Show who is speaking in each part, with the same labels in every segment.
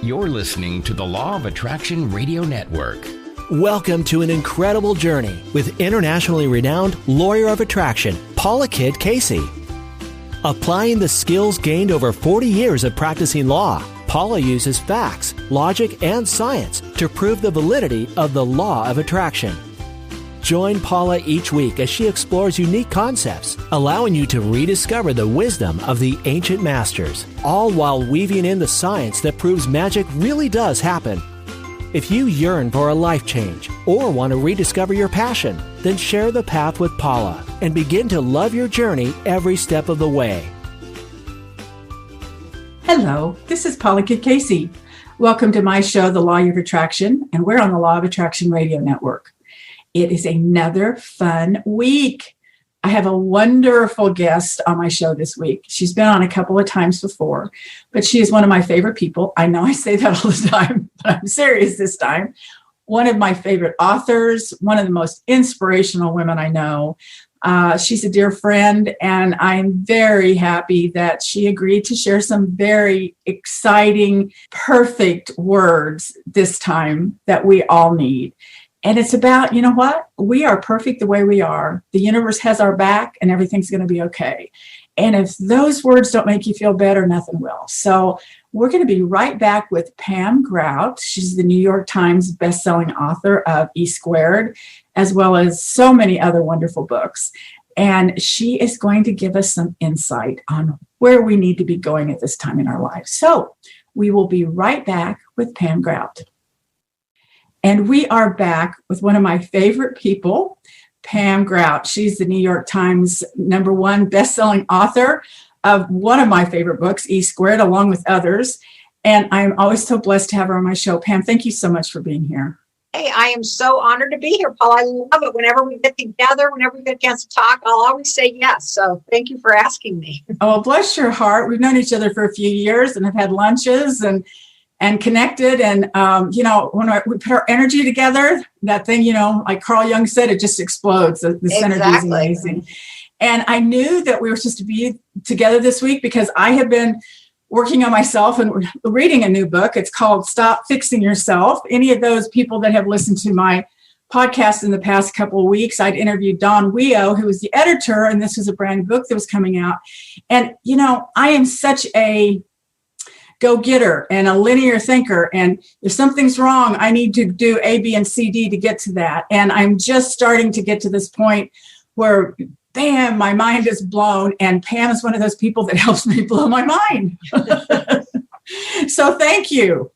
Speaker 1: You're listening to the Law of Attraction Radio Network.
Speaker 2: Welcome to an incredible journey with internationally renowned lawyer of attraction, Paula Kidd Casey. Applying the skills gained over 40 years of practicing law, Paula uses facts, logic, and science to prove the validity of the law of attraction. Join Paula each week as she explores unique concepts, allowing you to rediscover the wisdom of the ancient masters, all while weaving in the science that proves magic really does happen. If you yearn for a life change or want to rediscover your passion, then share the path with Paula and begin to love your journey every step of the way.
Speaker 3: Hello, this is Paula Kidd Casey. Welcome to my show, The Law of Attraction, and we're on the Law of Attraction Radio Network. It is another fun week. I have a wonderful guest on my show this week. She's been on a couple of times before, but she is one of my favorite people. I know I say that all the time, but I'm serious this time. One of my favorite authors, one of the most inspirational women I know. She's a dear friend, and I'm very happy that she agreed to share some very exciting, perfect words this time that we all need. And it's about, you know what? We are perfect the way we are. The universe has our back and everything's going to be okay. And if those words don't make you feel better, nothing will. So we're going to be right back with Pam Grout. She's the New York Times bestselling author of E Squared, as well as so many other wonderful books. And she is going to give us some insight on where we need to be going at this time in our lives. So we will be right back with Pam Grout. And we are back with one of my favorite people, Pam Grout. She's the New York Times #1 bestselling author of one of my favorite books, E Squared, along with others. And I'm always so blessed to have her on my show. Pam, thank you so much for being here.
Speaker 4: Hey, I am so honored to be here, Paul. I love it. Whenever we get together, whenever we get a chance to talk, I'll always say yes. So thank you for asking me.
Speaker 3: Oh, bless your heart. We've known each other for a few years and have had lunches and connected. And, when we put our energy together, that thing, like Carl Jung said, it just explodes. The synergy is amazing. And I knew that we were supposed to be together this week because I had been working on myself and reading a new book. It's called Stop Fixing Yourself. Any of those people that have listened to my podcast in the past couple of weeks, I'd interviewed Dawn Weo, who was the editor, and this was a brand new book that was coming out. And, I am such a go-getter and a linear thinker. And if something's wrong, I need to do A, B, and C, D to get to that. And I'm just starting to get to this point where, bam, my mind is blown. And Pam is one of those people that helps me blow my mind. So thank you.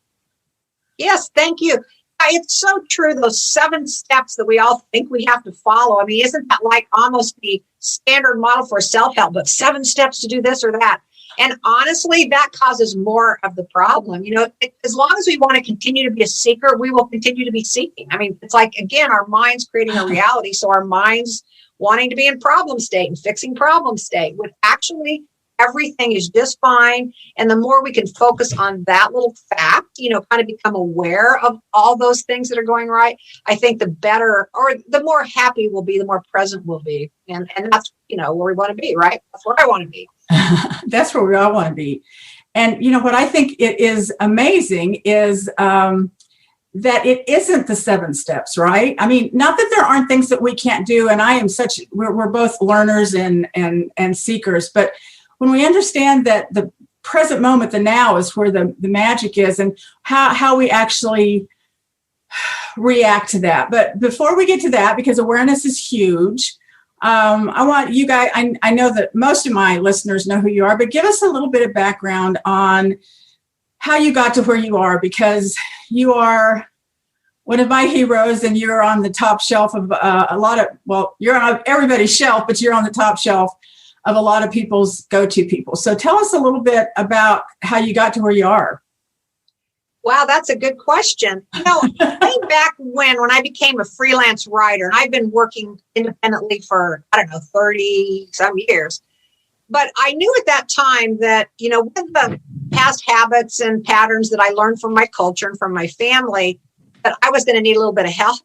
Speaker 4: Yes, thank you. It's so true. Those 7 steps that we all think we have to follow. I mean, isn't that like almost the standard model for self-help, but 7 steps to do this or that? And honestly, that causes more of the problem. As long as we want to continue to be a seeker, we will continue to be seeking. I mean, it's like, again, our mind's creating a reality. So our mind's wanting to be in problem state and fixing problem state, when actually everything is just fine. And the more we can focus on that little fact, kind of become aware of all those things that are going right, I think the better, or the more happy we'll be, the more present we'll be. And that's, where we want to be, right? That's where I want to be.
Speaker 3: That's where we all want to be. And, what I think it is amazing is that it isn't the 7 steps, right? I mean, not that there aren't things that we can't do. And we're both learners and seekers. But when we understand that the present moment, the now, is where the magic is, and how we actually react to that. But before we get to that, because awareness is huge, I want you guys, I know that most of my listeners know who you are, but give us a little bit of background on how you got to where you are, because you are one of my heroes and you're on the top shelf of you're on everybody's shelf, but you're on the top shelf of a lot of people's go-to people. So tell us a little bit about how you got to where you are.
Speaker 4: Wow, that's a good question. Way back when I became a freelance writer, and I've been working independently for, 30 some years. But I knew at that time that, with the past habits and patterns that I learned from my culture and from my family, that I was going to need a little bit of help.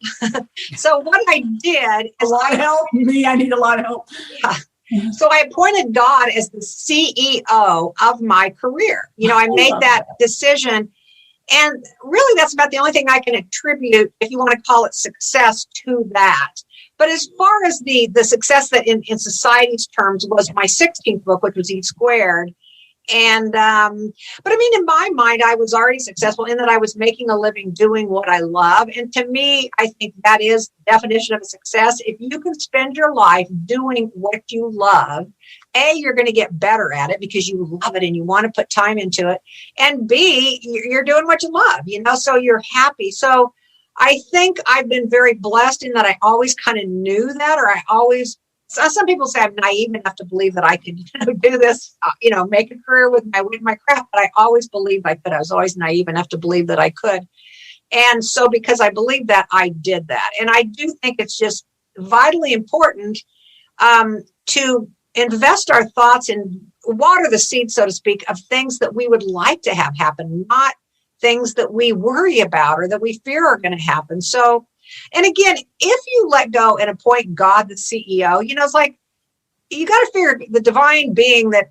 Speaker 4: So what I did is
Speaker 3: I need a lot of help.
Speaker 4: Yeah. So I appointed God as the CEO of my career. I made that decision. And really, that's about the only thing I can attribute, if you want to call it success, to that. But as far as the success that in society's terms was my 16th book, which was E Squared. And, but I mean, in my mind, I was already successful in that I was making a living doing what I love. And to me, I think that is the definition of a success. If you can spend your life doing what you love, A, you're going to get better at it because you love it and you want to put time into it. And B, you're doing what you love, so you're happy. So I think I've been very blessed in that I always kind of knew that, or some people say I'm naive enough to believe that I could do this, make a career with my craft, but I always believed I could. I was always naive enough to believe that I could. And so because I believed that, I did that. And I do think it's just vitally important to invest our thoughts and water the seed, so to speak, of things that we would like to have happen, not things that we worry about or that we fear are going to happen. So, and again, if you let go and appoint God the CEO, it's like, you got to figure the divine being that,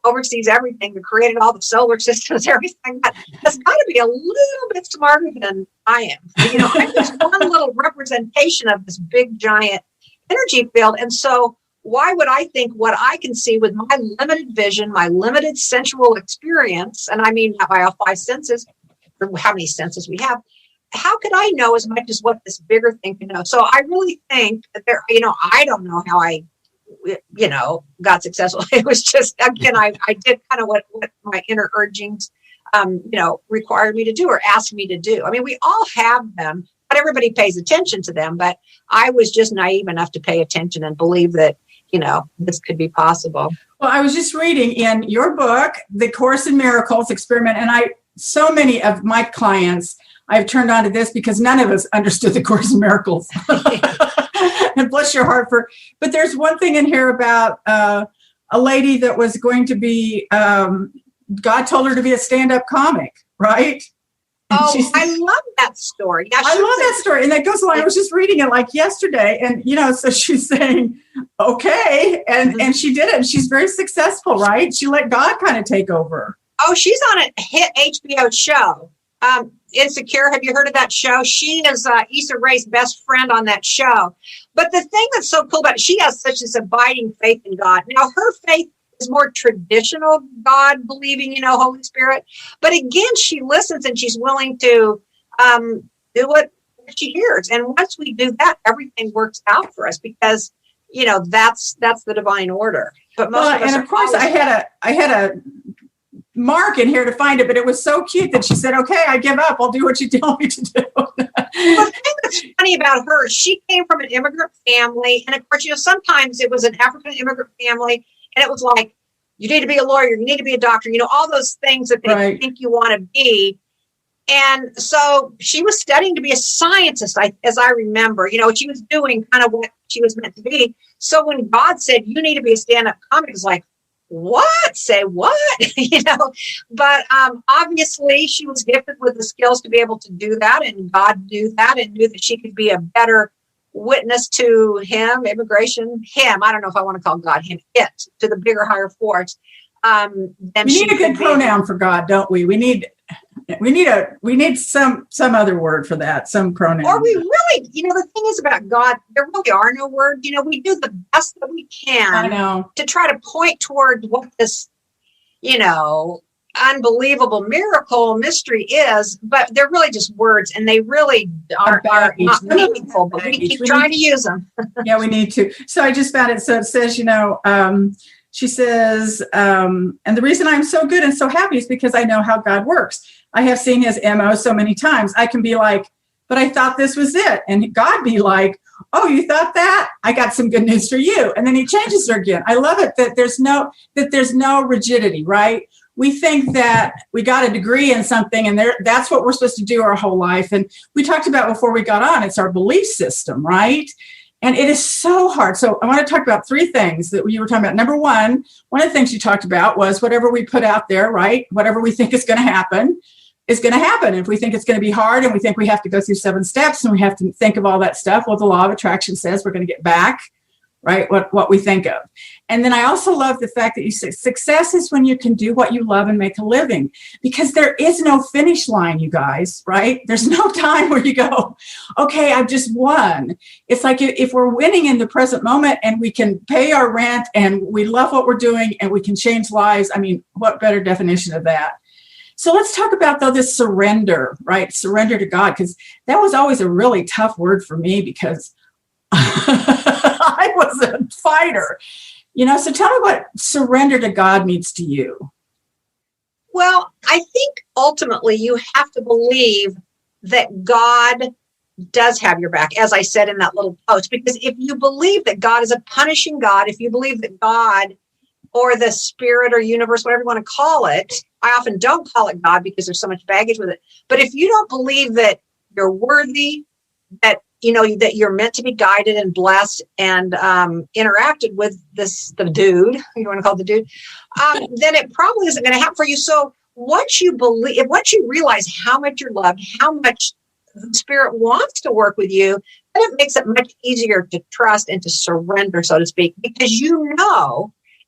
Speaker 4: oversees everything, that created all the solar systems, everything, that's got to be a little bit smarter than I am. I'm just one little representation of this big, giant energy field. And so why would I think what I can see with my limited vision, my limited sensual experience, and I mean by all 5 senses, or how many senses we have, how could I know as much as what this bigger thing can know? So I really think that I don't know how I, got successful. It was just, again, I did kind of what my inner urgings, required me to do or asked me to do. I mean, we all have them, but everybody pays attention to them. But I was just naive enough to pay attention and believe that, this could be possible.
Speaker 3: Well, I was just reading in your book, The Course in Miracles Experiment, and so many of my clients, I've turned on to this because none of us understood the Course in Miracles. And bless your heart but there's one thing in here about a lady that was going to be, God told her to be a stand-up comic, right?
Speaker 4: Oh, I love that story. Yeah,
Speaker 3: I love that story. And that goes along. I was just reading it like yesterday. And, so she's saying, okay. And she did it. And she's very successful, right? She let God kind of take over.
Speaker 4: Oh, she's on a hit HBO show. Insecure. Have you heard of that show? She is Issa Rae's best friend on that show. But the thing that's so cool about it, she has such this abiding faith in God. Now, her faith is more traditional God believing, Holy Spirit. But again, she listens and she's willing to do what she hears. And once we do that, everything works out for us because, that's the divine order. But most of us
Speaker 3: and of course, I had a mark in here to find it, but it was so cute that she said, okay, I give up. I'll do what you tell me to do.
Speaker 4: The thing that's funny about her, she came from an immigrant family. And of course, sometimes it was an African immigrant family. And it was like, you need to be a lawyer, you need to be a doctor, all those things that they think you want to be. And so she was studying to be a scientist, as I remember. She was doing kind of what she was meant to be. So when God said, you need to be a stand-up comic, it was like, what? Say what? But obviously she was gifted with the skills to be able to do that. And God knew that and knew that she could be a better witness to him, I don't know if I want to call God him, to the bigger, higher force.
Speaker 3: We need a good pronoun for God, don't we? We need some other word for that, some pronoun.
Speaker 4: Or we really, the thing is about God, there really are no words. We do the best that we can to try to point toward what this, unbelievable miracle mystery is, but they're really just words and they really are not meaningful, but we keep trying to use them.
Speaker 3: Yeah, we need to. So I just found it. So it says, she says, and the reason I'm so good and so happy is because I know how God works. I have seen his MO so many times. I can be like, but I thought this was it. And God be like, oh, you thought that? I got some good news for you. And then he changes her again. I love it that there's no rigidity, right? We think that we got a degree in something and that's what we're supposed to do our whole life. And we talked about before we got on, it's our belief system, right? And it is so hard. So I want to talk about 3 things that you were talking about. Number one of the things you talked about was whatever we put out there, right? Whatever we think is going to happen is going to happen. If we think it's going to be hard and we think we have to go through 7 steps and we have to think of all that stuff, well, the law of attraction says we're going to get back right? What we think of. And then I also love the fact that you say success is when you can do what you love and make a living, because there is no finish line, you guys, right? There's no time where you go, okay, I've just won. It's like if we're winning in the present moment and we can pay our rent and we love what we're doing and we can change lives. I mean, what better definition of that? So let's talk about, though, this surrender, right? Surrender to God, because that was always a really tough word for me because I was a fighter, so tell me what surrender to God means to you.
Speaker 4: Well, I think ultimately you have to believe that God does have your back, as I said in that little post, because if you believe that God is a punishing God, if you believe that God or the spirit or universe, whatever you want to call it, I often don't call it God because there's so much baggage with it. But if you don't believe that you're worthy, that that you're meant to be guided and blessed and interacted with the dude, you want to call it the dude, then it probably isn't going to happen for you. So once you realize how much you're loved, how much the spirit wants to work with you, then it makes it much easier to trust and to surrender, so to speak, because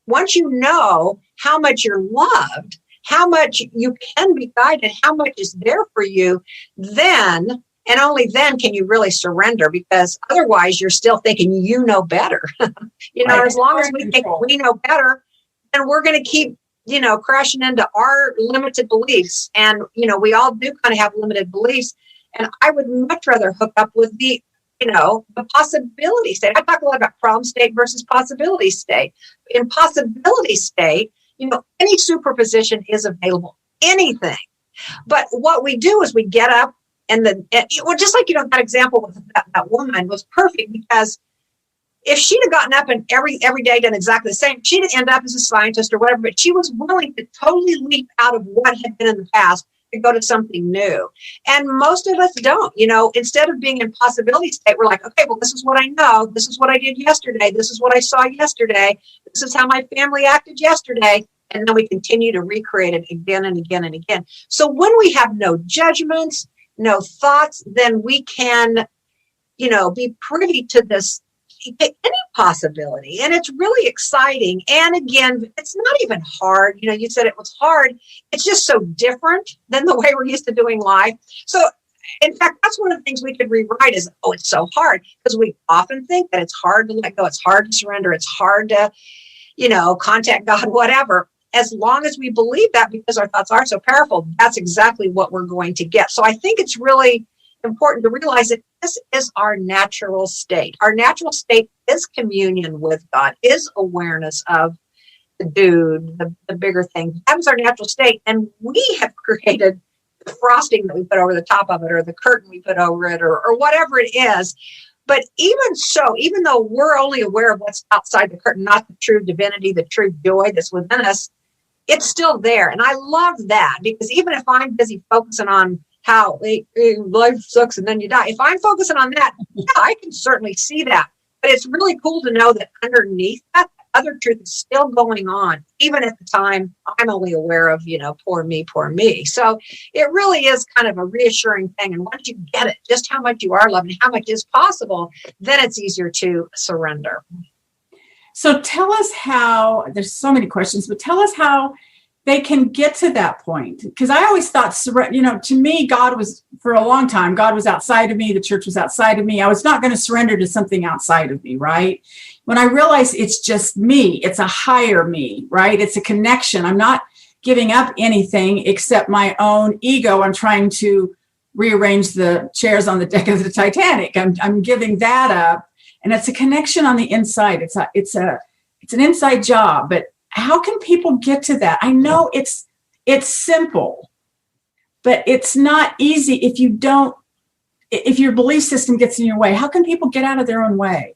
Speaker 4: once you know how much you're loved, how much you can be guided, how much is there for you, then and only then can you really surrender, because otherwise you're still thinking you know better. Right. As long as we think we know better, then we're going to keep, crashing into our limited beliefs. And, we all do kind of have limited beliefs. And I would much rather hook up with the possibility state. I talk a lot about problem state versus possibility state. In possibility state, any superposition is available, anything. But what we do is we get up, and just like, that example with that woman was perfect, because if she'd have gotten up and every day done exactly the same, she'd end up as a scientist or whatever, but she was willing to totally leap out of what had been in the past to go to something new. And most of us don't, instead of being in possibility state, we're like, okay, well, this is what I know. This is what I did yesterday. This is what I saw yesterday. This is how my family acted yesterday. And then we continue to recreate it again and again and again. So when we have no judgments, no thoughts, then we can, be privy to this, any possibility. And it's really exciting. And again, it's not even hard. You said it was hard. It's just so different than the way we're used to doing life. So in fact, that's one of the things we could rewrite is, it's so hard, because we often think that it's hard to let go. It's hard to surrender. It's hard to, contact God, whatever. As long as we believe that, because our thoughts are so powerful, that's exactly what we're going to get. So I think it's really important to realize that this is our natural state. Our natural state is communion with God, is awareness of the dude, the bigger thing. That is our natural state. And we have created the frosting that we put over the top of it, or the curtain we put over it, or whatever it is. But even so, even though we're only aware of what's outside the curtain, not the true divinity, the true joy that's within us, it's still there. And I love that, because even if I'm busy focusing on how life sucks and then you die, if I'm focusing on that, yeah, I can certainly see that. But it's really cool to know that underneath that, other truth is still going on, even at the time I'm only aware of, poor me, poor me. So it really is kind of a reassuring thing. And once you get it, just how much you are loved and how much is possible, then it's easier to surrender.
Speaker 3: So tell us how, there's so many questions, but tell us how they can get to that point. Because I always thought, to me, God was, for a long time, God was outside of me. The church was outside of me. I was not going to surrender to something outside of me, right? When I realized it's just me, it's a higher me, right? It's a connection. I'm not giving up anything except my own ego. I'm trying to rearrange the chairs on the deck of the Titanic. I'm giving that up. And it's a connection on the inside. It's an inside job, but how can people get to that? I know it's simple, but it's not easy if your belief system gets in your way. How can people get out of their own way?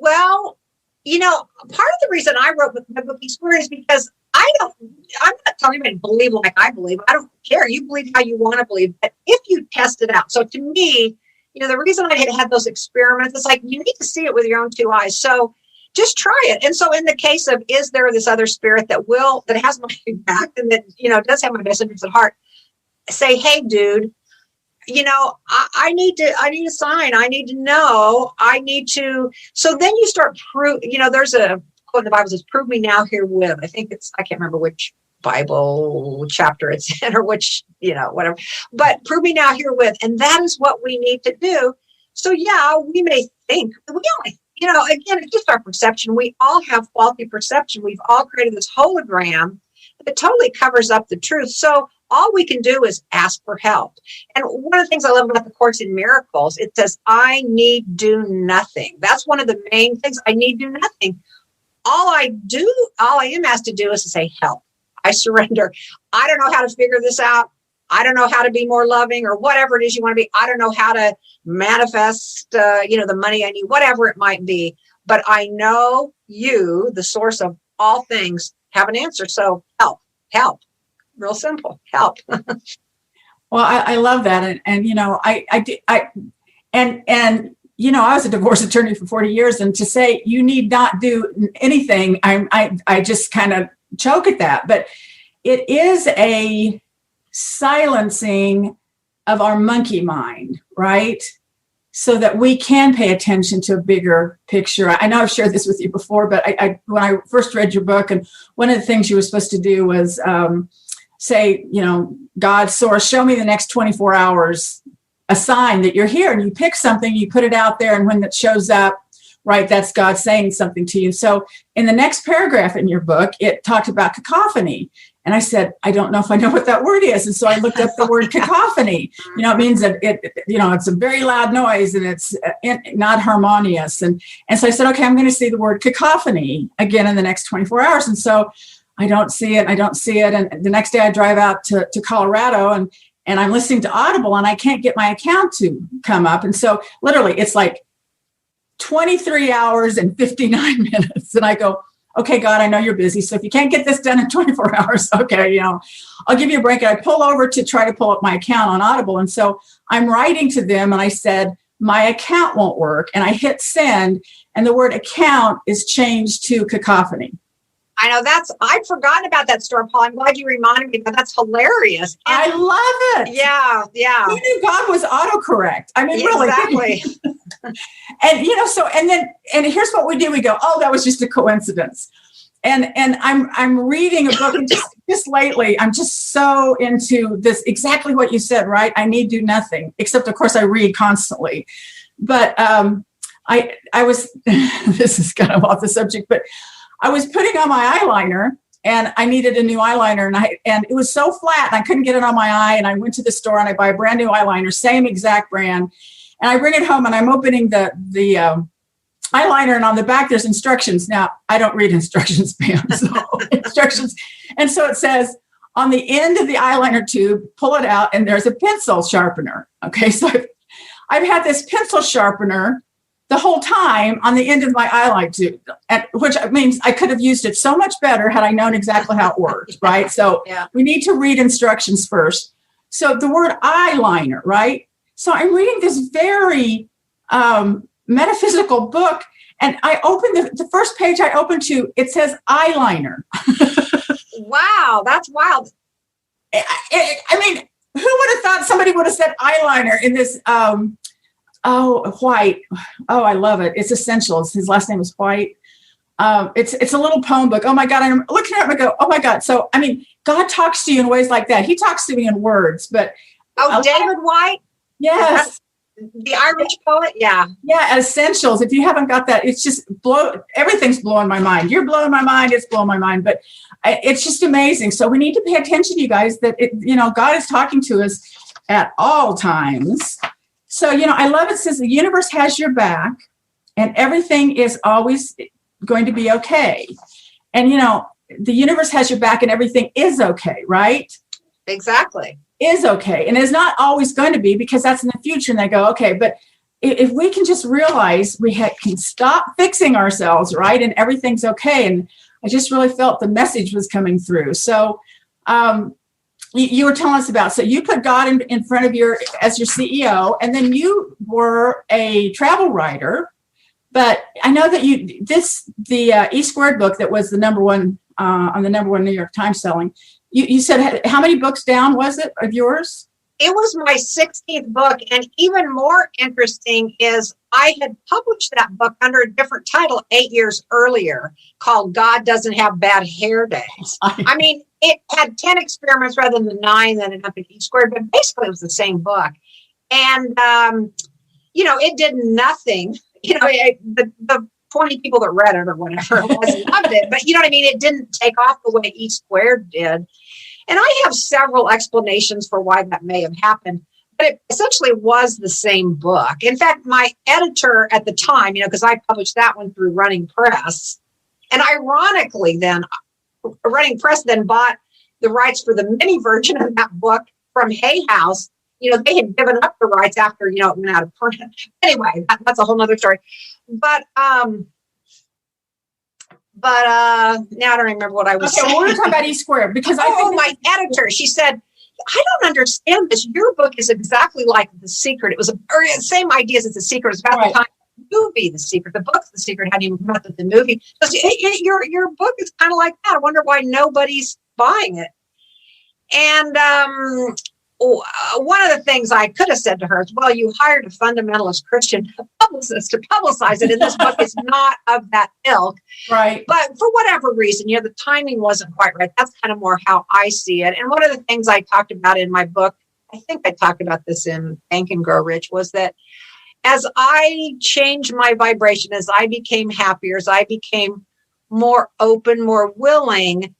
Speaker 4: Well, part of the reason I wrote the book Square is because I'm not telling you to believe like I believe. I don't care. You believe how you want to believe, but if you test it out. So to me, the reason I had those experiments, it's like you need to see it with your own two eyes. So just try it. And so in the case of, is there this other spirit that has my back and that, does have my best interest at heart, say, hey, dude, I need a sign. I need to know. So then you start there's a quote in the Bible that says, prove me now herewith. I can't remember which Bible chapter it's in or which, whatever, but prove me now herewith. And that is what we need to do. So yeah, we may think again, it's just our perception. We all have faulty perception. We've all created this hologram that totally covers up the truth. So all we can do is ask for help. And one of the things I love about the Course in Miracles, it says, I need do nothing. That's one of the main things. I need do nothing. All I am asked to do is to say, help. I surrender. I don't know how to figure this out. I don't know how to be more loving or whatever it is you want to be. I don't know how to manifest, the money I need, whatever it might be. But I know you, the source of all things, have an answer. So help. Real simple. Help.
Speaker 3: Well, I love that. And I was a divorce attorney for 40 years. And to say you need not do anything, I just kind of choke at that. But it is a silencing of our monkey mind, right? So that we can pay attention to a bigger picture. I know I've shared this with you before, but when I first read your book, and one of the things you were supposed to do was say, God, source, show me the next 24 hours, a sign that you're here, and you pick something, you put it out there, and when it shows up, right, that's God saying something to you. So in the next paragraph in your book, it talked about cacophony. And I said, I don't know if I know what that word is. And so I looked up the word cacophony. It means that it's a very loud noise and it's not harmonious. And so I said, okay, I'm going to see the word cacophony again in the next 24 hours. And so I don't see it. And the next day I drive out to Colorado and I'm listening to Audible and I can't get my account to come up. And so literally it's like 23 hours and 59 minutes. And I go, okay, God, I know you're busy. So if you can't get this done in 24 hours, okay, I'll give you a break. And I pull over to try to pull up my account on Audible. And so I'm writing to them and I said, my account won't work. And I hit send and the word account is changed to cacophony.
Speaker 4: I know I'd forgotten about that story, Paul. I'm glad you reminded me, but that's hilarious.
Speaker 3: And I love it.
Speaker 4: Yeah.
Speaker 3: Who knew God was autocorrect? I mean,
Speaker 4: exactly.
Speaker 3: Really. And here's what we do. We go, oh, that was just a coincidence. And I'm reading a book and just lately, I'm just so into this, exactly what you said, right? I need do nothing, except of course I read constantly. But I was, this is kind of off the subject, but I was putting on my eyeliner and I needed a new eyeliner and it was so flat and I couldn't get it on my eye. And I went to the store and I buy a brand new eyeliner, same exact brand. And I bring it home and I'm opening the eyeliner and on the back, there's instructions. Now I don't read instructions, Pam, so instructions. And so it says on the end of the eyeliner tube, pull it out and there's a pencil sharpener. Okay. So I've had this pencil sharpener the whole time on the end of my eyeliner tube, which means I could have used it so much better had I known exactly how it worked, right? So We need to read instructions first. So the word eyeliner, right? So I'm reading this very metaphysical book, and I open the first page I open to, it says eyeliner.
Speaker 4: Wow, that's wild.
Speaker 3: I mean, who would have thought somebody would have said eyeliner in this... White. Oh, I love it. It's Essentials. His last name is White. It's a little poem book. Oh my God. I'm looking at it and I go, oh my God. So, I mean, God talks to you in ways like that. He talks to me in words, but.
Speaker 4: Oh, David White?
Speaker 3: Yes.
Speaker 4: The Irish poet? Yeah.
Speaker 3: Yeah. Essentials. If you haven't got that, it's just everything's blowing my mind. You're blowing my mind. It's blowing my mind, but it's just amazing. So we need to pay attention, you guys, that God is talking to us at all times. So, I love it. Says the universe has your back and everything is always going to be okay. And, the universe has your back and everything is okay, right?
Speaker 4: Exactly.
Speaker 3: Is okay. And it's not always going to be because that's in the future. And they go, okay, but if we can just realize we can stop fixing ourselves, right? And everything's okay. And I just really felt the message was coming through. So, you were telling us about, so you put God in front of as your CEO, and then you were a travel writer. But I know that the E Squared book that was the number one on the number one New York Times selling. You said how many books down was it of yours?
Speaker 4: It was my 16th book, and even more interesting is I had published that book under a different title 8 years earlier called God Doesn't Have Bad Hair Days. I mean, it had 10 experiments rather than the 9 that ended up in E squared, but basically it was the same book. And, it did nothing. The 20 people that read it or whatever it was loved it, but you know what I mean? It didn't take off the way E squared did. And I have several explanations for why that may have happened, but it essentially was the same book. In fact, my editor at the time, because I published that one through Running Press, and ironically then, Running Press then bought the rights for the mini version of that book from Hay House. They had given up the rights after, it went out of print. Anyway, that's a whole nother story. But now I don't remember what I was saying.
Speaker 3: Okay, well, we're talking about E squared because
Speaker 4: my editor, she said, I don't understand this. Your book is exactly like The Secret. It was the same ideas as The Secret. It was about the time of the movie, The Secret. The book's The Secret hadn't even come out with the movie. Your book is kind of like that. I wonder why nobody's buying it. And one of the things I could have said to her is, well, you hired a fundamentalist Christian publicist to publicize it, and this book is not of that ilk.
Speaker 3: Right.
Speaker 4: But for whatever reason, the timing wasn't quite right. That's kind of more how I see it. And one of the things I talked about in my book, I think I talked about this in Think and Grow Rich, was that as I changed my vibration, as I became happier, as I became more open, more willing,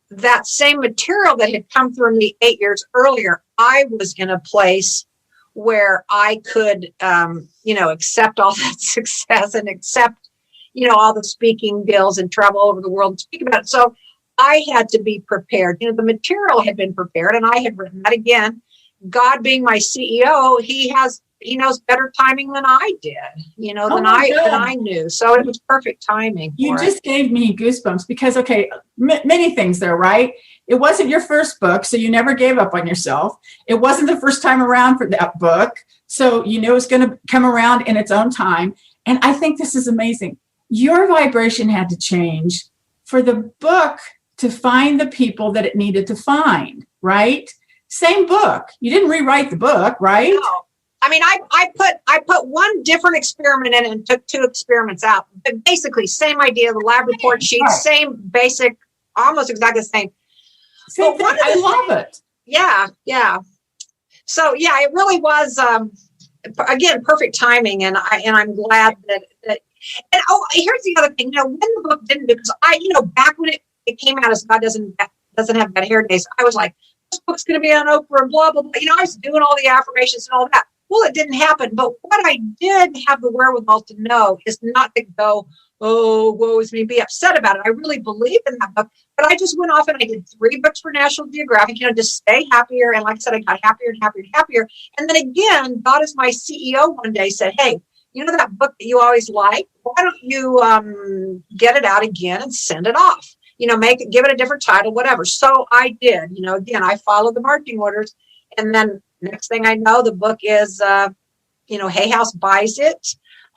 Speaker 4: that same material that had come through me 8 years earlier, I was in a place where I could, accept all that success and accept, all the speaking deals and travel over the world and speak about it. So I had to be prepared. The material had been prepared, and I had written that again. God being my CEO, he knows better timing than I did, than I knew. So it was perfect timing.
Speaker 3: You just gave me goosebumps because, many things there, right? It wasn't your first book, so you never gave up on yourself. It wasn't the first time around for that book, so you knew it's going to come around in its own time. And I think this is amazing. Your vibration had to change for the book to find the people that it needed to find, right? Same book. You didn't rewrite the book, right?
Speaker 4: No. I mean, I put one different experiment in and took 2 experiments out. But basically, same idea, the lab report sheet, same basic, almost exactly the same.
Speaker 3: Same thing. I love it.
Speaker 4: Yeah. So yeah, it really was again perfect timing, and I'm glad that. And here's the other thing. When the book didn't, because back when it came out as God doesn't have bad hair days, I was like, this book's going to be on Oprah and blah blah blah. I was doing all the affirmations and all that. Well, it didn't happen. But what I did have the wherewithal to know is not to go, oh, woe is me, be upset about it. I really believe in that book. But I just went off and I did 3 books for National Geographic, just stay happier. And like I said, I got happier and happier and happier. And then again, God as my CEO one day said, hey, that book that you always like, why don't you get it out again and send it off? Give it a different title, whatever. So I did, again, I followed the marketing orders. And then next thing I know, the book is, Hay House buys it.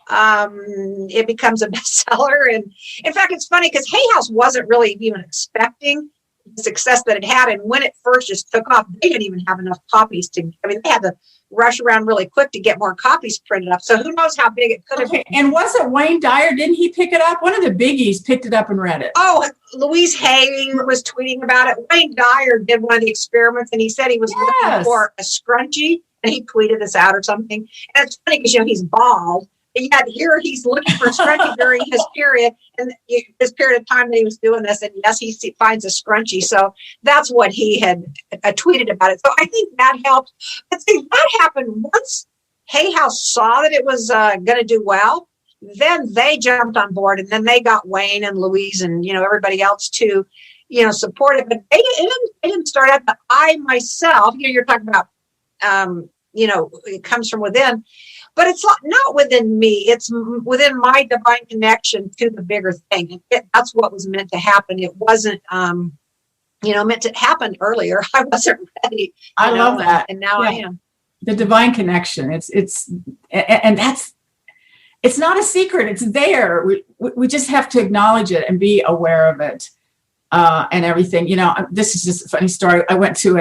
Speaker 4: It becomes a bestseller. And in fact, it's funny because Hay House wasn't really even expecting the success that it had. And when it first just took off, they didn't even have enough copies they had to rush around really quick to get more copies printed up. So who knows how big it could have been.
Speaker 3: And wasn't Wayne Dyer, didn't he pick it up? One of the biggies picked it up and read it.
Speaker 4: Oh, Louise Hay was tweeting about it. Wayne Dyer did one of the experiments, and he said he was looking for a scrunchie, and he tweeted this out or something. And it's funny because, he's bald. And yet here he's looking for a scrunchie during his period, and this period of time that he was doing this. And yes, he finds a scrunchie. So that's what he had tweeted about it. So I think that helped. But see, that happened once Hay House saw that it was going to do well. Then they jumped on board, and then they got Wayne and Louise and, everybody else to, support it. But they didn't start out. But I myself, you're talking about, it comes from within. But it's not within me. It's within my divine connection to the bigger thing. That's what was meant to happen. It wasn't, meant to happen earlier. I wasn't ready.
Speaker 3: I love that.
Speaker 4: And now I am.
Speaker 3: The divine connection. It's not a secret. It's there. We just have to acknowledge it and be aware of it and everything. This is just a funny story. I went to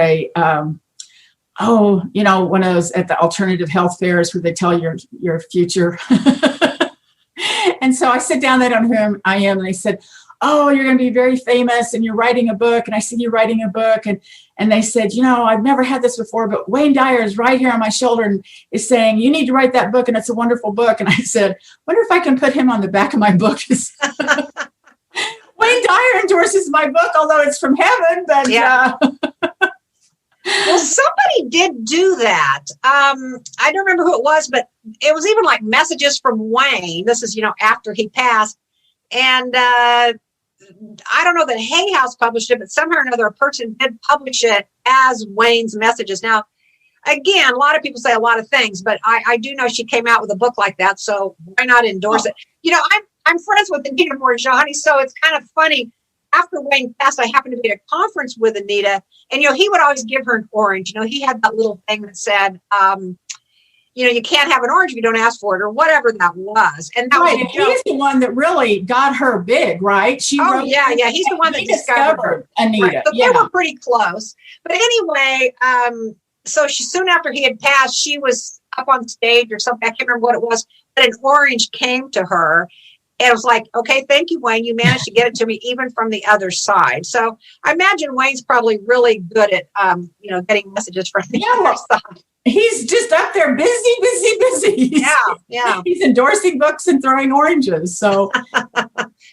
Speaker 3: one of those at the alternative health fairs where they tell your future. And so I sit down, they don't know who I am. And they said, oh, you're going to be very famous and you're writing a book. And I see you writing a book. And they said, I've never had this before, but Wayne Dyer is right here on my shoulder and is saying, you need to write that book. And it's a wonderful book. And I said, wonder if I can put him on the back of my book. Wayne Dyer endorses my book, although it's from heaven. But
Speaker 4: yeah. Well, somebody did do that. I don't remember who it was, but it was even like messages from Wayne. This is, after he passed. And I don't know that Hay House published it, but somehow or another, a person did publish it as Wayne's messages. Now, again, a lot of people say a lot of things, but I do know she came out with a book like that. So why not endorse it? I'm friends with Anita Moorjani, so it's kind of funny. After Wayne passed, I happened to be at a conference with Anita, and, he would always give her an orange. He had that little thing that said, you can't have an orange if you don't ask for it, or whatever that was. And that
Speaker 3: right. He's the one that really got her big, right?
Speaker 4: He's the one that discovered
Speaker 3: Anita.
Speaker 4: Right. But they were pretty close. But anyway, so soon after he had passed, she was up on stage or something. I can't remember what it was, but an orange came to her. And it was like, okay, thank you, Wayne. You managed to get it to me even from the other side. So I imagine Wayne's probably really good at, getting messages from the other side.
Speaker 3: He's just up there busy.
Speaker 4: Yeah.
Speaker 3: He's endorsing books and throwing oranges. So, okay, So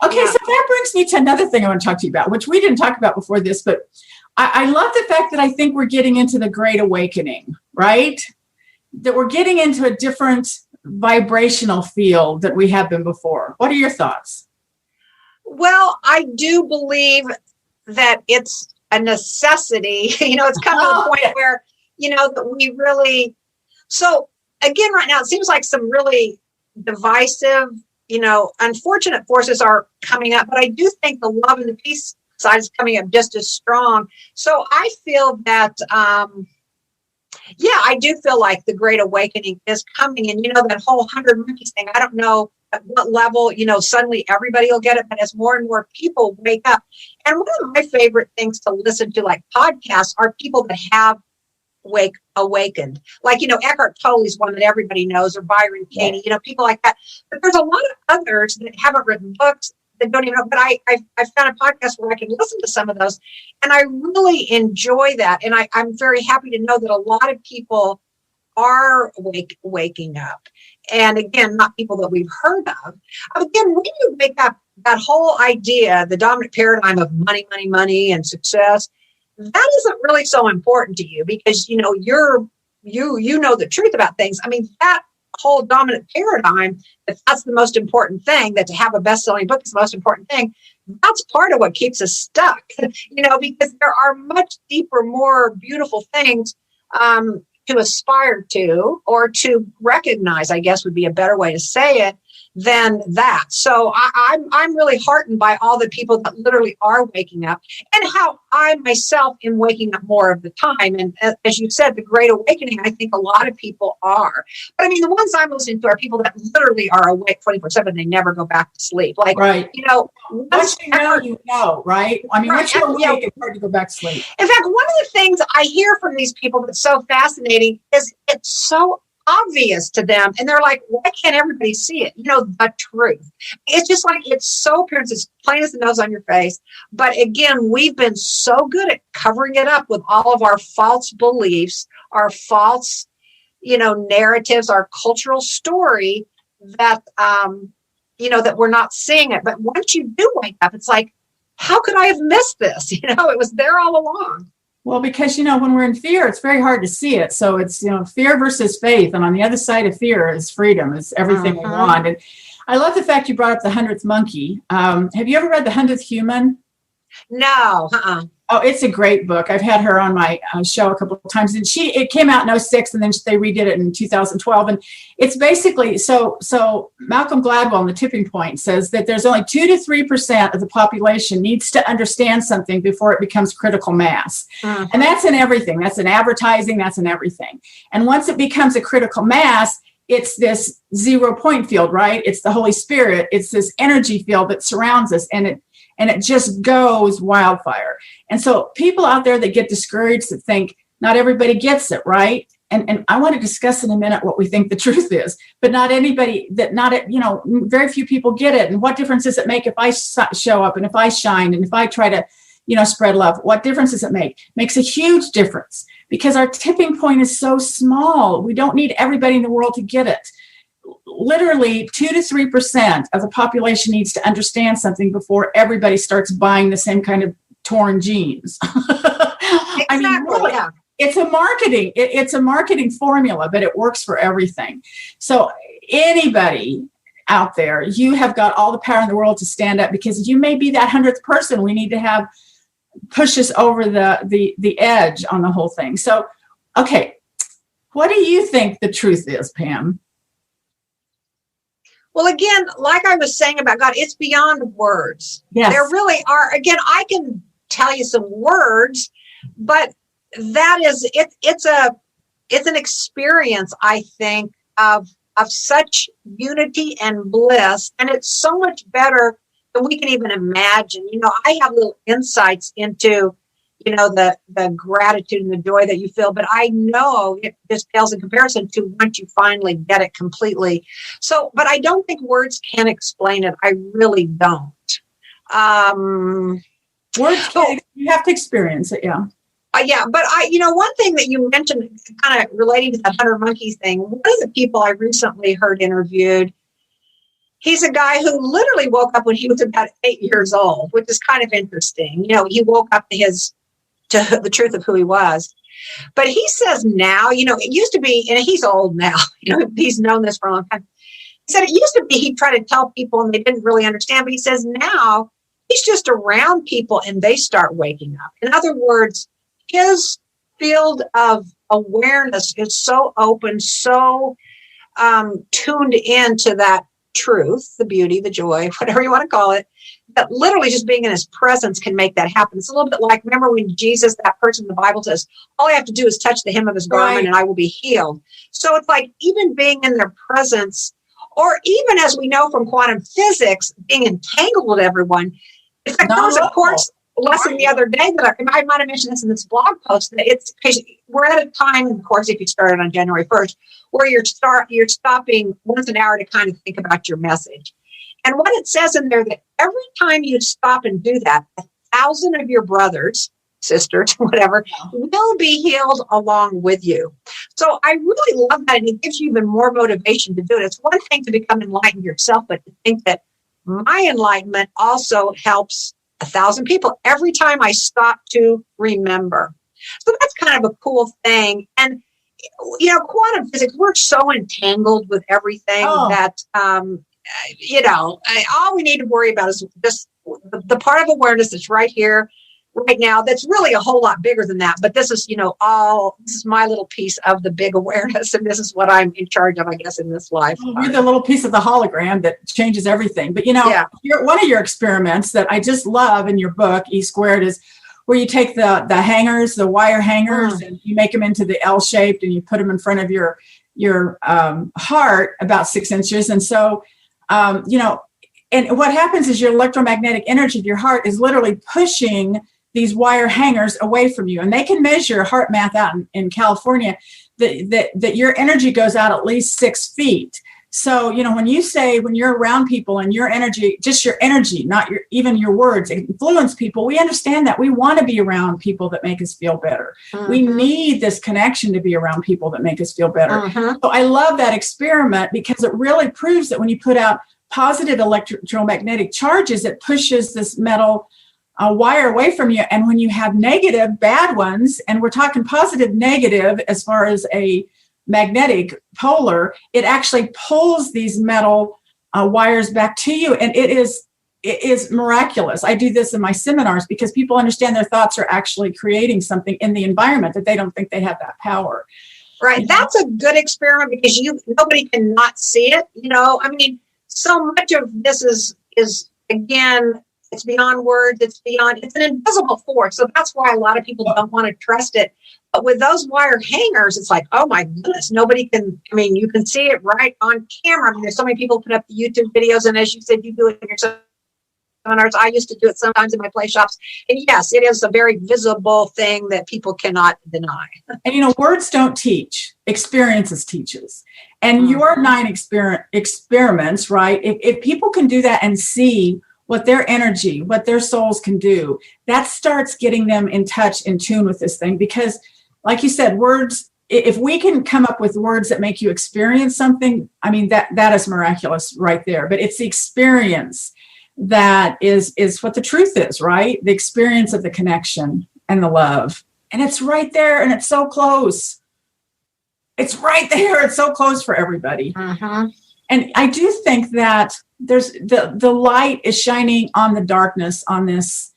Speaker 3: that brings me to another thing I want to talk to you about, which we didn't talk about before this, but I love the fact that I think we're getting into the Great Awakening, right? That we're getting into a different vibrational field that we have been before. What are your thoughts?
Speaker 4: Well, I do believe that it's a necessity. It's come to the point where, that we really, so again, right now, it seems like some really divisive, unfortunate forces are coming up, but I do think the love and the peace side is coming up just as strong. So I feel that, I do feel like the Great Awakening is coming. And, that whole 100 monkeys thing, I don't know at what level, suddenly everybody will get it. But as more and more people wake up, and one of my favorite things to listen to, like podcasts, are people that have awakened. Like, Eckhart Tolle's one that everybody knows, or Byron Katie, people like that. But there's a lot of others that haven't written books that don't even know, but I found a podcast where I can listen to some of those, and I really enjoy that. And I'm very happy to know that a lot of people are waking up. And again, not people that we've heard of. Again, when you wake up, that whole idea, the dominant paradigm of money, and success, that isn't really so important to you because, you know the truth about things. I mean, that whole dominant paradigm, if that's the most important thing, that to have a best-selling book is the most important thing, that's part of what keeps us stuck, because there are much deeper, more beautiful things to aspire to, or to recognize, I guess would be a better way to say it, than that. So I'm really heartened by all the people that literally are waking up, and how I myself am waking up more of the time. And as you said, the Great Awakening, I think a lot of people are. But I mean, the ones I'm listening to are people that literally are awake 24/7. They never go back to sleep. Like,
Speaker 3: right.
Speaker 4: Once
Speaker 3: you know, right? I mean,
Speaker 4: right.
Speaker 3: Once you're awake, it's hard to go back to sleep.
Speaker 4: In fact, one of the things I hear from these people that's so fascinating is it's so obvious to them, and they're like, why can't everybody see it? The truth. It's just like, it's so apparent, it's plain as the nose on your face. But again, we've been so good at covering it up with all of our false beliefs, our false, narratives, our cultural story, that that we're not seeing it. But once you do wake up, it's like, how could I have missed this? It was there all along.
Speaker 3: Well, because, when we're in fear, it's very hard to see it. So it's, fear versus faith. And on the other side of fear is freedom, is everything we want. And I love the fact you brought up the 100th monkey. Have you ever read The 100th Human?
Speaker 4: No.
Speaker 3: Oh, it's a great book. I've had her on my show a couple of times, and it came out in 2006, and then they redid it in 2012. And it's basically, so Malcolm Gladwell in The Tipping Point says that there's only 2 to 3% of the population needs to understand something before it becomes critical mass. Mm-hmm. And that's in everything. That's in advertising. That's in everything. And once it becomes a critical mass, it's this 0 point field, right? It's the Holy Spirit. It's this energy field that surrounds us, and it just goes wildfire. And so people out there that get discouraged, that think not everybody gets it, right? And I want to discuss in a minute what we think the truth is, but very few people get it. And what difference does it make if I show up and if I shine and if I try to, spread love? What difference does it make? Makes a huge difference, because our tipping point is so small. We don't need everybody in the world to get it. Literally 2 to 3% of the population needs to understand something before everybody starts buying the same kind of torn jeans.
Speaker 4: Exactly,
Speaker 3: I mean, really,
Speaker 4: yeah.
Speaker 3: It's a marketing formula, but it works for everything. So anybody out there, you have got all the power in the world to stand up, because you may be that 100th person we need to have push us over the edge on the whole thing. So, okay, what do you think the truth is, Pam?
Speaker 4: Well, again, like I was saying about God, it's beyond words.
Speaker 3: Yes.
Speaker 4: There really are. Again, I can tell you some words, but that is it's an experience, I think, of such unity and bliss, and it's so much better than we can even imagine. I have little insights into the gratitude and the joy that you feel, but I know it just pales in comparison to once you finally get it completely. So, but I don't think words can explain it. I really don't.
Speaker 3: Words, you have to experience it, yeah.
Speaker 4: Yeah, but one thing that you mentioned, kind of relating to that 100 Monkeys thing, one of the people I recently heard interviewed, he's a guy who literally woke up when he was about 8 years old, which is kind of interesting. He woke up to the truth of who he was. But he says now, it used to be, and he's old now, he's known this for a long time. He said it used to be he'd try to tell people and they didn't really understand, but he says now he's just around people and they start waking up. In other words, his field of awareness is so open, so tuned into that truth, the beauty, the joy, whatever you want to call it, that literally just being in his presence can make that happen. It's a little bit like, remember when Jesus, that person in the Bible says, all I have to do is touch the hem of his garment and I will be healed. So it's like even being in their presence, or even as we know from quantum physics, being entangled with everyone. In fact, there was a course lesson the other day that I might have mentioned this in this blog post, that we're at a time in the course, if you started on January 1st, where you're stopping once an hour to kind of think about your message. And what it says in there, that every time you stop and do that, 1,000 of your brothers, sisters, whatever, will be healed along with you. So I really love that, and it gives you even more motivation to do it. It's one thing to become enlightened yourself, but to think that my enlightenment also helps 1,000 people every time I stop to remember. So that's kind of a cool thing. And, quantum physics, we're so entangled with everything that, all we need to worry about is just the part of awareness that's right here, right now, that's really a whole lot bigger than that. But this is, this is my little piece of the big awareness. And this is what I'm in charge of, I guess, in this life.
Speaker 3: You're the little piece of the hologram that changes everything. But, one of your experiments that I just love in your book, E Squared, is where you take the hangers, the wire hangers, and you make them into the L-shaped and you put them in front of your heart about 6 inches. And so, and what happens is your electromagnetic energy of your heart is literally pushing these wire hangers away from you. And they can measure heart math out in California that your energy goes out at least 6 feet. So, when you're around people and your energy, just your energy, not even your words, influence people, we understand that we want to be around people that make us feel better. Mm-hmm. We need this connection to be around people that make us feel better. Mm-hmm. So I love that experiment because it really proves that when you put out positive electromagnetic charges, it pushes this metal wire away from you. And when you have negative, bad ones, and we're talking positive, negative, as far as a magnetic polar, it actually pulls these metal wires back to you. And it is miraculous. I do this in my seminars because people understand their thoughts are actually creating something in the environment that they don't think they have that power.
Speaker 4: Right. That's a good experiment because nobody can not see it. So much of this is again, it's beyond words. It's an invisible force. So that's why a lot of people don't want to trust it. But with those wire hangers, it's like, oh my goodness, nobody can, you can see it right on camera. There's so many people put up the YouTube videos, and as you said, you do it yourself. seminars. I used to do it sometimes in my play shops. And yes, it is a very visible thing that people cannot deny.
Speaker 3: And words don't teach, experiences teaches. And your 9 experiments, right? If people can do that and see what their energy, what their souls can do, that starts getting them in touch, in tune with this thing. Because like you said, words, if we can come up with words that make you experience something, I mean, that is miraculous right there. But it's the experience that is what the truth is, right? The experience of the connection and the love. And it's right there, and it's so close. It's right there. It's so close for everybody.
Speaker 4: Uh-huh.
Speaker 3: And I do think that there's the light is shining on the darkness on this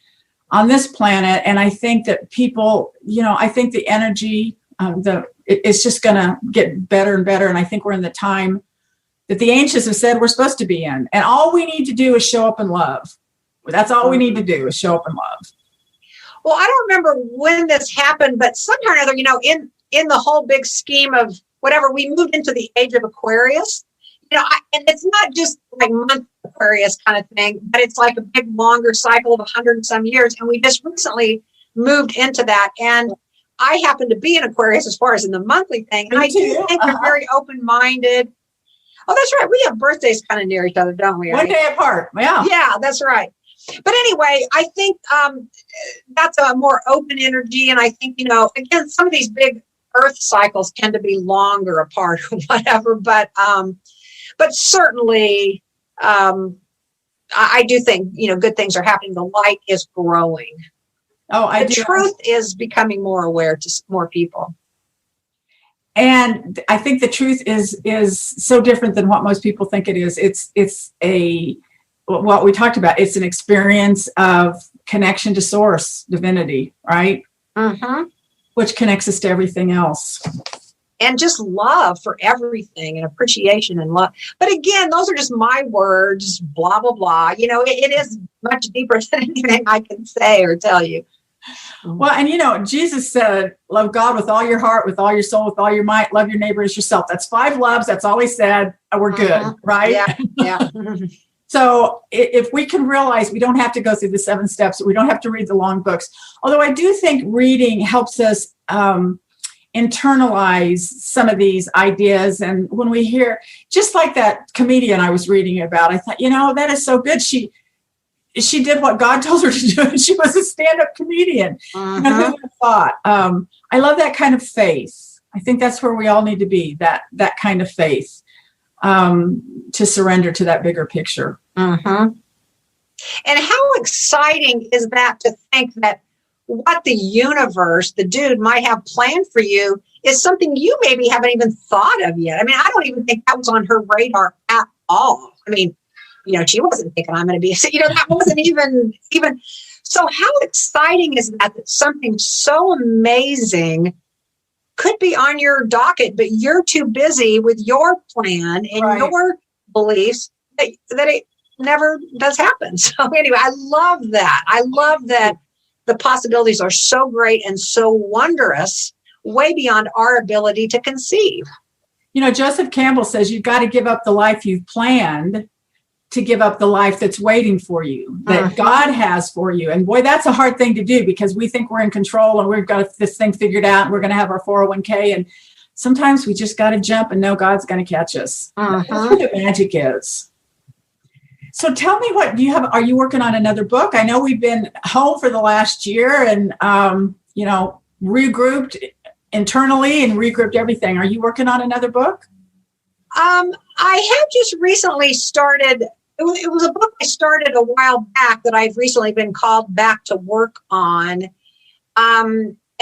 Speaker 3: planet. And I think that people, I think the energy, it's just going to get better and better. And I think we're in the time that the ancients have said we're supposed to be in. And all we need to do is show up in love. That's all we need to do is show up in love.
Speaker 4: Well, I don't remember when this happened, but somehow or other, in the whole big scheme of whatever, we moved into the age of Aquarius. And it's not just like month Aquarius kind of thing, but it's like a big longer cycle of 100 and some years. And we just recently moved into that. And I happen to be in Aquarius as far as in the monthly thing. And I do think we're very open-minded. Oh, that's right. We have birthdays kind of near each other, don't we?
Speaker 3: One day apart. Yeah.
Speaker 4: Yeah, that's right. But anyway, I think that's a more open energy. And I think, again, some of these big Earth cycles tend to be longer apart or whatever. But certainly, I do think, good things are happening. The light is growing.
Speaker 3: Oh,
Speaker 4: the truth is becoming more aware to more people.
Speaker 3: And I think the truth is so different than what most people think it is. It's what we talked about. It's an experience of connection to source, divinity, right?
Speaker 4: Mm-hmm.
Speaker 3: Which connects us to everything else.
Speaker 4: And just love for everything and appreciation and love. But again, those are just my words, blah, blah, blah. It is much deeper than anything I can say or tell you.
Speaker 3: Well, and Jesus said, love God with all your heart, with all your soul, with all your might, love your neighbor as yourself. That's 5 loves. That's all he said. We're good, right?
Speaker 4: Yeah.
Speaker 3: So if we can realize we don't have to go through the 7 steps, we don't have to read the long books. Although I do think reading helps us internalize some of these ideas. And when we hear, just like that comedian I was reading about, I thought, that is so good. She did what God told her to do, and she was a stand-up comedian.
Speaker 4: Uh-huh.
Speaker 3: Who would have thought? I love that kind of faith. I think that's where we all need to be, that kind of faith, to surrender to that bigger picture.
Speaker 4: Uh-huh. And how exciting is that to think that what the universe, the dude, might have planned for you is something you maybe haven't even thought of yet. I mean, I don't even think that was on her radar at all. I mean, she wasn't thinking I'm going to be, that wasn't even. So how exciting is that something so amazing could be on your docket, but you're too busy with your plan and your beliefs that it never does happen. So anyway, I love that. I love that the possibilities are so great and so wondrous, way beyond our ability to conceive.
Speaker 3: Joseph Campbell says you've got to give up the life you've planned to give up the life that's waiting for you, that God has for you. And boy, that's a hard thing to do because we think we're in control and we've got this thing figured out and we're going to have our 401k. And sometimes we just got to jump and know God's going to catch us. That's where the magic is. So tell me, what do you have? Are you working on another book? I know we've been home for the last year and, regrouped internally and regrouped everything. Are you working on another book?
Speaker 4: I have just recently started. It was a book I started a while back that I've recently been called back to work on.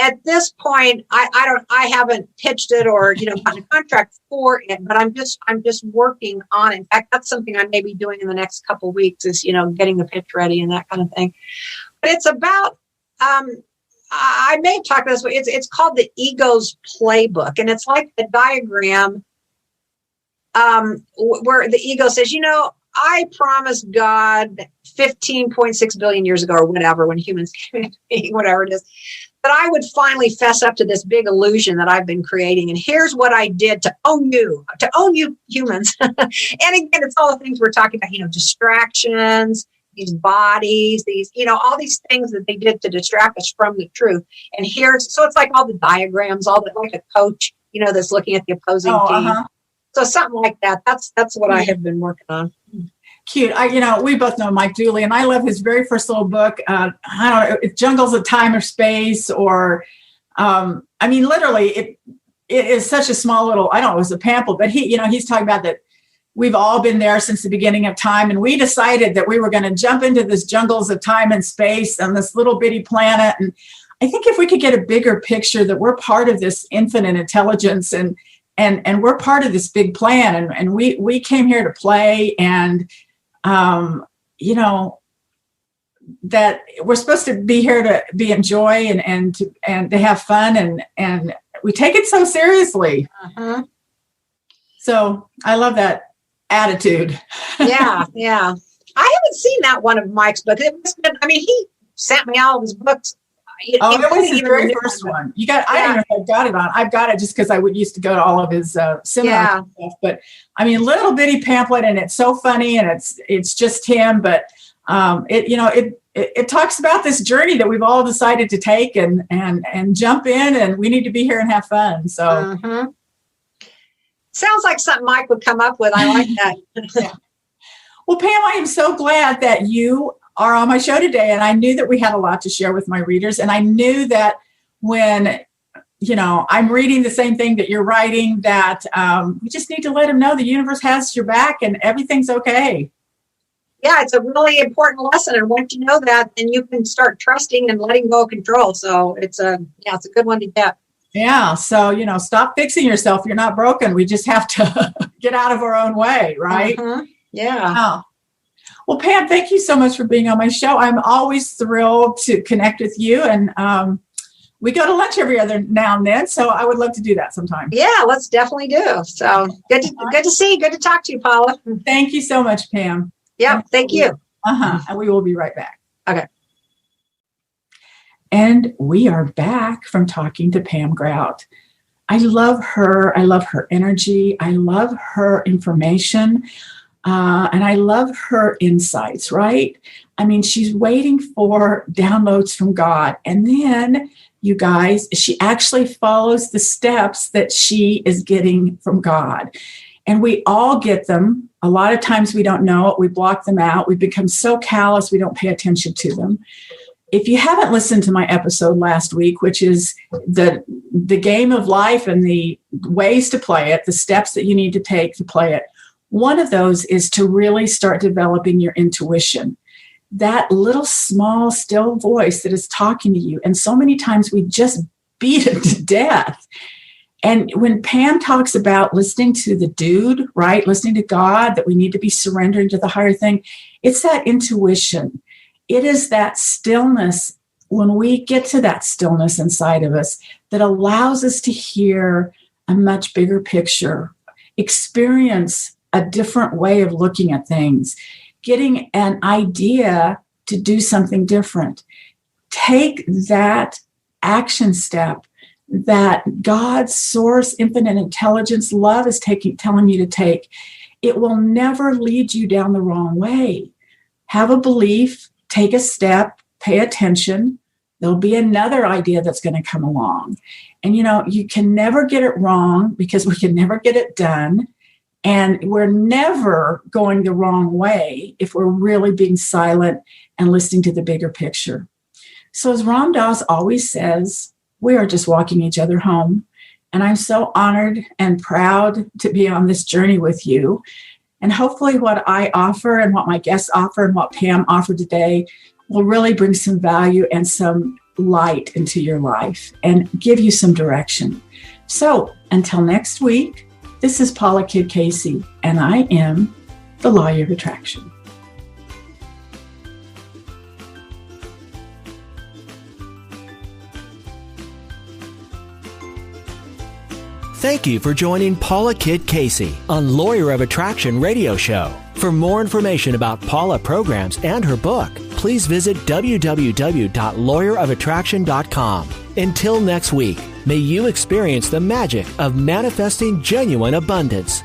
Speaker 4: At this point, I haven't pitched it or gotten a contract for it, but I'm just working on it. In fact, that's something I may be doing in the next couple of weeks is getting the pitch ready and that kind of thing. But it's about I may have talked about this, but it's called the Ego's Playbook, and it's like the diagram where the ego says, I promised God 15.6 billion years ago or whatever, when humans came into being, whatever it is, that I would finally fess up to this big illusion that I've been creating. And here's what I did to own you humans. And again, it's all the things we're talking about, distractions, these bodies, these, all these things that they did to distract us from the truth. And so it's like all the diagrams, all that, like a coach, that's looking at the opposing team. So something like that. That's what I have been working on.
Speaker 3: Cute. We both know Mike Dooley, and I love his very first little book. I don't know, Jungles of Time or Space, or literally, it is such a small little. I don't know, it was a pamphlet, but he's talking about that. We've all been there since the beginning of time, and we decided that we were going to jump into this jungles of time and space on this little bitty planet. And I think if we could get a bigger picture that we're part of this infinite intelligence, and we're part of this big plan, and we came here to play, and that we're supposed to be here to be in joy and to have fun, and we take it so seriously. So I love that attitude. Yeah.
Speaker 4: I haven't seen that one of Mike's books. He sent me all of his books.
Speaker 3: It was his very first one. I don't know if I've got it on. I've got it just because I used to go to all of his seminars and stuff. But little bitty pamphlet, and it's so funny, and it's just him. But it talks about this journey that we've all decided to take and jump in, and we need to be here and have fun. So.
Speaker 4: Sounds like something Mike would come up with. I like that.
Speaker 3: Yeah. Well, Pam, I am so glad that you are on my show today. And I knew that we had a lot to share with my readers. And I knew that when, I'm reading the same thing that you're writing, that we just need to let them know the universe has your back and everything's okay.
Speaker 4: Yeah, it's a really important lesson. And once you know that, then you can start trusting and letting go of control. So it's a good one to get.
Speaker 3: Yeah. So, stop fixing yourself. You're not broken. We just have to get out of our own way. Right.
Speaker 4: Yeah.
Speaker 3: Wow. Well, Pam, thank you so much for being on my show. I'm always thrilled to connect with you. And we go to lunch every other now and then. So I would love to do that sometime.
Speaker 4: Yeah, let's definitely do. So good to see you. Good to talk to you, Paula.
Speaker 3: Thank you so much, Pam.
Speaker 4: Yeah. Thank you.
Speaker 3: And we will be right back.
Speaker 4: Okay.
Speaker 3: And we are back from talking to Pam Grout. I love her. I love her energy. I love her information. And I love her insights, right? She's waiting for downloads from God. And then, you guys, she actually follows the steps that she is getting from God. And we all get them. A lot of times we don't know it. We block them out. We become so callous, we don't pay attention to them. If you haven't listened to my episode last week, which is the game of life and the ways to play it, the steps that you need to take to play it, one of those is to really start developing your intuition. That little small, still voice that is talking to you. And so many times we just beat it to death. And when Pam talks about listening to the dude, right, listening to God, that we need to be surrendering to the higher thing, it's that intuition. It is that stillness, when we get to that stillness inside of us, that allows us to hear a much bigger picture, experience a different way of looking at things, getting an idea to do something different. Take that action step that God's source, infinite intelligence, love is telling you to take. It will never lead you down the wrong way. Have a belief. Take a step, pay attention. There'll be another idea that's going to come along. And, you can never get it wrong because we can never get it done. And we're never going the wrong way if we're really being silent and listening to the bigger picture. So as Ram Dass always says, we are just walking each other home. And I'm so honored and proud to be on this journey with you. And hopefully what I offer and what my guests offer and what Pam offered today will really bring some value and some light into your life and give you some direction. So until next week, this is Paula Kidd Casey, and I am the Law of Attraction.
Speaker 2: Thank you for joining Paula Kidd Casey on Lawyer of Attraction radio show. For more information about Paula programs and her book, please visit www.lawyerofattraction.com. Until next week, may you experience the magic of manifesting genuine abundance.